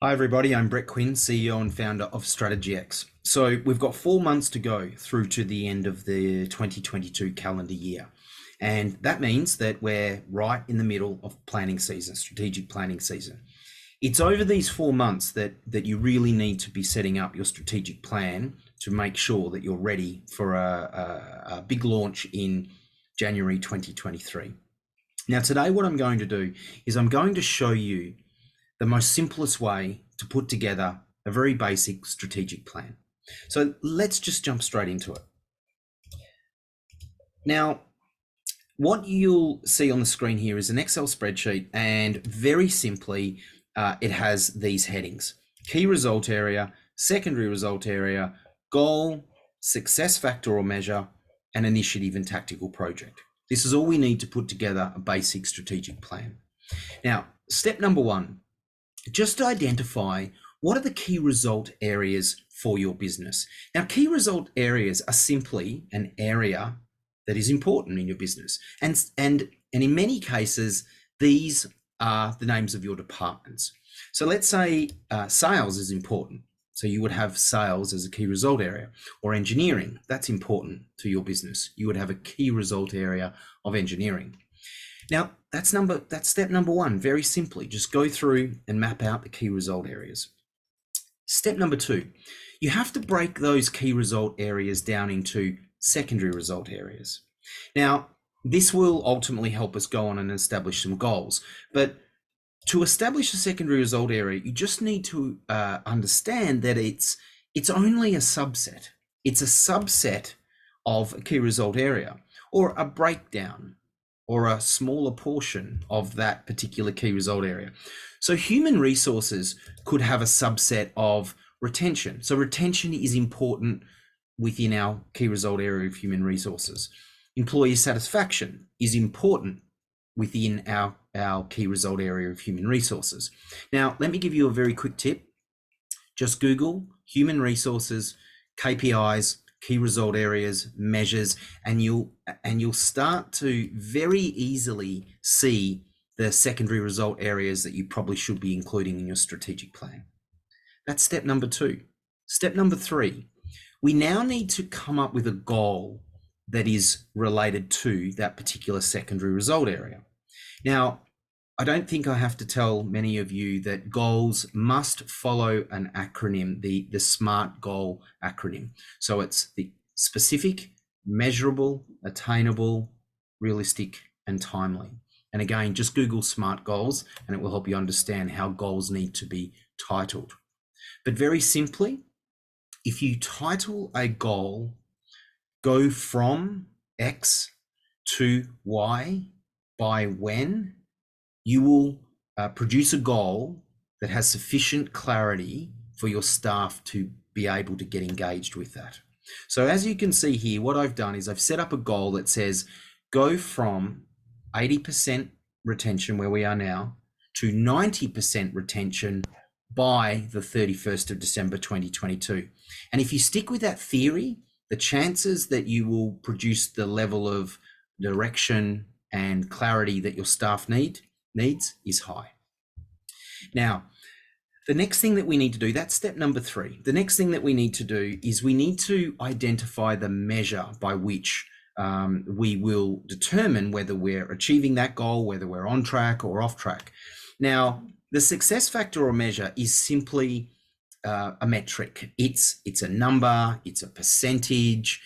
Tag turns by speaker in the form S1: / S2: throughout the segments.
S1: Hi, everybody. I'm Brett Quinn, CEO and founder of StrategyX. So we've got 4 months to go through to the end of the 2022 calendar year. And that means that we're right in the middle of planning season, strategic planning season. It's over these 4 months that you really need to be setting up your strategic plan to make sure that you're ready for a big launch in January 2023. Now, today, what I'm going to do is I'm going to show you the most simplest way to put together a very basic strategic plan. So let's just jump straight into it. Now, what you'll see on the screen here is an Excel spreadsheet, and very simply, it has these headings: key result area, secondary result area, goal, success factor or measure, and initiative and tactical project. This is all we need to put together a basic strategic plan. Now, step number one, just identify what are the key result areas for your business. Now, key result areas are simply an area that is important in your business. And in many cases, these are the names of your departments. So let's say sales is important. So you would have sales as a key result area, or engineering, that's important to your business. You would have a key result area of engineering. Now, that's step number one. Very simply, just go through and map out the key result areas. Step number two, you have to break those key result areas down into secondary result areas. Now, this will ultimately help us go on and establish some goals. But to establish a secondary result area, you just need to understand that it's only a subset. It's a subset of a key result area, or a breakdown, or a smaller portion of that particular key result area. So human resources could have a subset of retention. So retention is important within our key result area of human resources. Employee satisfaction is important within our key result area of human resources. Now, let me give you a very quick tip. Just Google human resources, KPIs, key result areas, measures, and you'll start to very easily see the secondary result areas that you probably should be including in your strategic plan. That's step number two. Step number three, we now need to come up with a goal that is related to that particular secondary result area. Now, I don't think I have to tell many of you that goals must follow an acronym, the SMART goal acronym. So it's the specific, measurable, attainable, realistic, and timely. And again, just Google SMART goals and it will help you understand how goals need to be titled. But very simply, if you title a goal, go from X to Y by when, you will produce a goal that has sufficient clarity for your staff to be able to get engaged with that. So as you can see here, what I've done is I've set up a goal that says go from 80% retention, where we are now, to 90% retention by the 31st of December 2022. And if you stick with that theory, the chances that you will produce the level of direction and clarity that your staff needs is high. Now, the next thing that we need to do, that's step number three. The next thing that we need to do is we need to identify the measure by which we will determine whether we're achieving that goal, whether we're on track or off track. Now, the success factor or measure is simply a metric. It's a number, it's a percentage,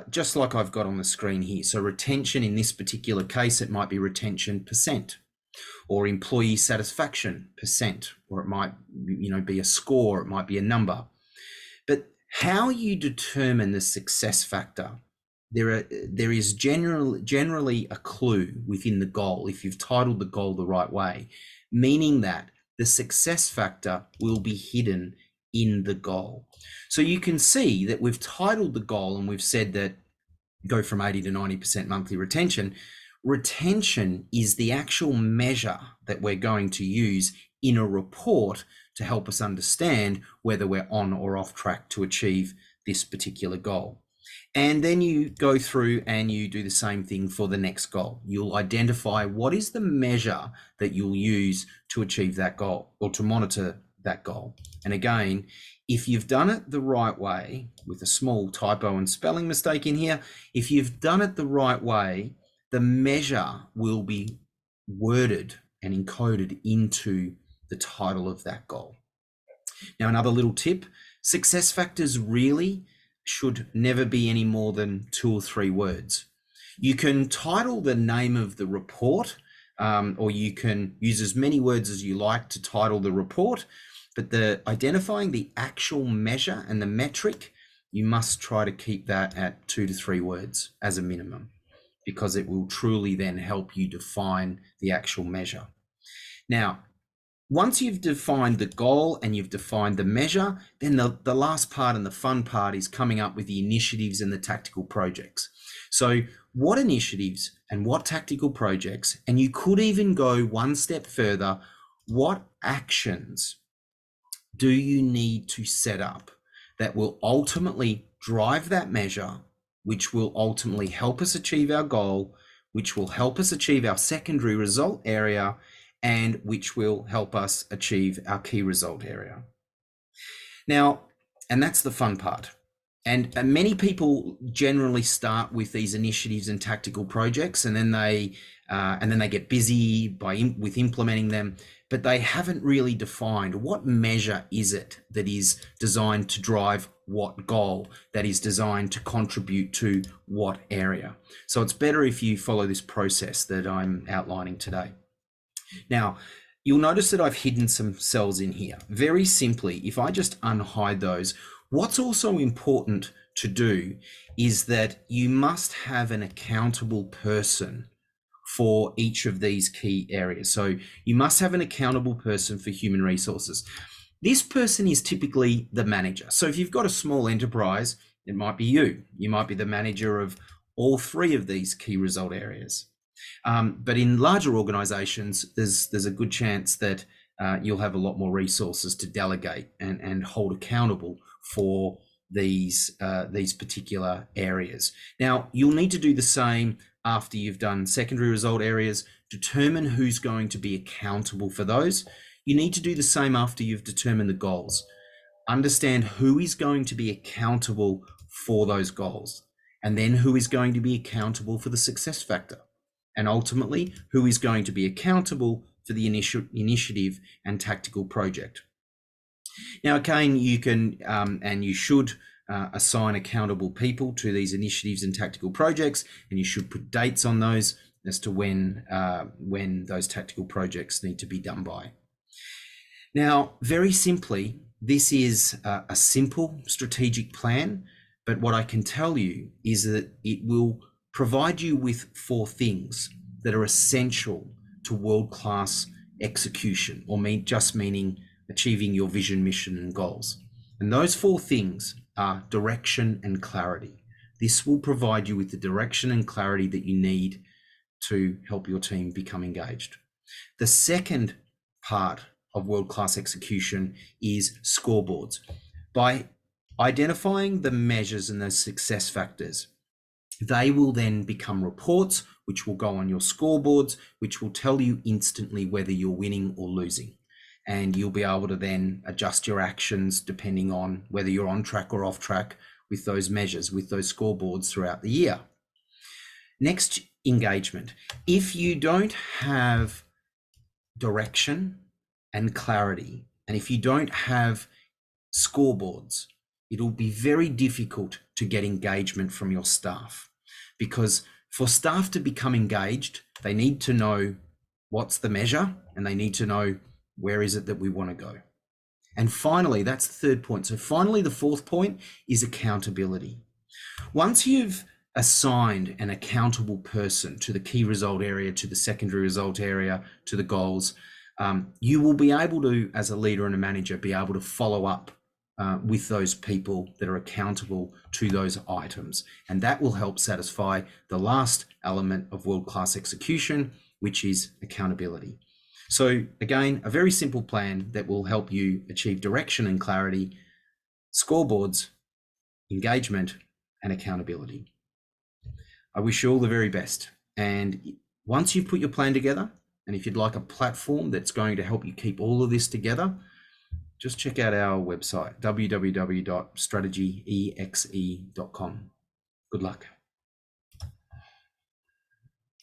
S1: just like I've got on the screen here. So retention, in this particular case, it might be retention percent, or employee satisfaction percent, or it might be a score, it might be a number. But how you determine the success factor, there is generally a clue within the goal if you've titled the goal the right way, meaning that the success factor will be hidden in the goal. So you can see that we've titled the goal and we've said that go from 80 to 90% monthly retention. Retention is the actual measure that we're going to use in a report to help us understand whether we're on or off track to achieve this particular goal. And then you go through and you do the same thing for the next goal. You'll identify what is the measure that you'll use to achieve that goal, or to monitor that goal. And again, if you've done it the right way, with a small typo and spelling mistake in here, if you've done it the right way, the measure will be worded and encoded into the title of that goal. Now, another little tip, success factors really should never be any more than 2 or 3 words. You can title the name of the report, or you can use as many words as you like to title the report, but identifying the actual measure and the metric, you must try to keep that at 2 to 3 words as a minimum, because it will truly then help you define the actual measure. Now, once you've defined the goal and you've defined the measure, then the last part and the fun part is coming up with the initiatives and the tactical projects. So what initiatives and what tactical projects, and you could even go one step further, what actions do you need to set up that will ultimately drive that measure, which will ultimately help us achieve our goal, which will help us achieve our secondary result area, and which will help us achieve our key result area. Now, and that's the fun part. And many people generally start with these initiatives and tactical projects, and then they get busy with implementing them, but they haven't really defined what measure is it that is designed to drive what goal, that is designed to contribute to what area. So it's better if you follow this process that I'm outlining today. Now, you'll notice that I've hidden some cells in here. Very simply, if I just unhide those, what's also important to do is that you must have an accountable person for each of these key areas. So you must have an accountable person for human resources. This person is typically the manager. So if you've got a small enterprise, it might be you. You might be the manager of all 3 of these key result areas. But in larger organizations, there's a good chance that you'll have a lot more resources to delegate and hold accountable for these particular areas. Now, you'll need to do the same after you've done secondary result areas. Determine who's going to be accountable for those. You need to do the same after you've determined the goals. Understand who is going to be accountable for those goals, and then who is going to be accountable for the success factor, and ultimately who is going to be accountable for the initiative and tactical project. Now, again, you can and you should assign accountable people to these initiatives and tactical projects, and you should put dates on those as to when those tactical projects need to be done by. Now, very simply, this is a simple strategic plan, but what I can tell you is that it will provide you with 4 things that are essential to world-class execution, or just meaning achieving your vision, mission, and goals. And those 4 things are direction and clarity. This will provide you with the direction and clarity that you need to help your team become engaged. The second part of world-class execution is scoreboards. By identifying the measures and the success factors, they will then become reports, which will go on your scoreboards, which will tell you instantly whether you're winning or losing. And you'll be able to then adjust your actions depending on whether you're on track or off track with those measures, with those scoreboards throughout the year. Next, engagement. If you don't have direction and clarity, and if you don't have scoreboards, it'll be very difficult to get engagement from your staff, because for staff to become engaged, they need to know what's the measure, and they need to know where is it that we want to go. And finally, that's the third point. So finally, the fourth point is accountability. Once you've assigned an accountable person to the key result area, to the secondary result area, to the goals, you will be able to, as a leader and a manager, be able to follow up with those people that are accountable to those items. And that will help satisfy the last element of world-class execution, which is accountability. So again, a very simple plan that will help you achieve direction and clarity, scoreboards, engagement, and accountability. I wish you all the very best. And once you've put your plan together, and if you'd like a platform that's going to help you keep all of this together, just check out our website, www.strategyexe.com. Good luck.